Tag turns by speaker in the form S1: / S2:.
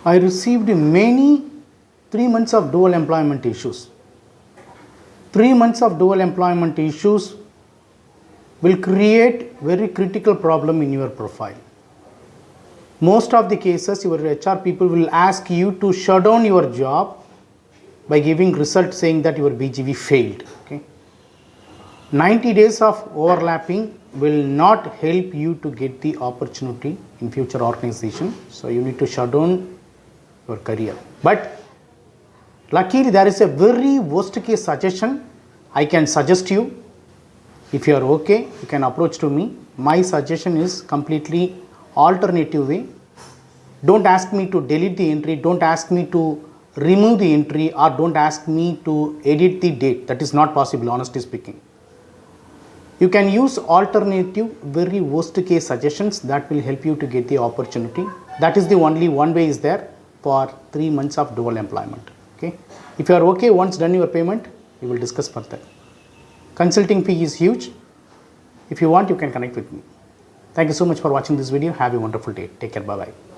S1: I received many 3 months of dual employment issues. 3 months of dual employment issues will create very critical problem in your profile. Most of the cases, your HR people will ask you to shut down your job by giving result saying that your BGV failed. Okay? 90 days of overlapping will not help you to get the opportunity in future organization. So you need to shut down your career. But luckily there is a very worst case suggestion I can suggest you. If you are okay, you can approach to me. My suggestion is completely alternative way. Don't ask me to delete the entry, don't ask me to remove the entry, or don't ask me to edit the date. That is not possible, honestly speaking. You can use alternative, very worst case suggestions that will help you to get the opportunity. That is the only one way is there for 3 months of dual employment. Okay. If you are okay, once done your payment, we will discuss further. Consulting fee is huge. If you want, you can connect with me. Thank you so much for watching this video. Have a wonderful day. Take care. Bye-bye.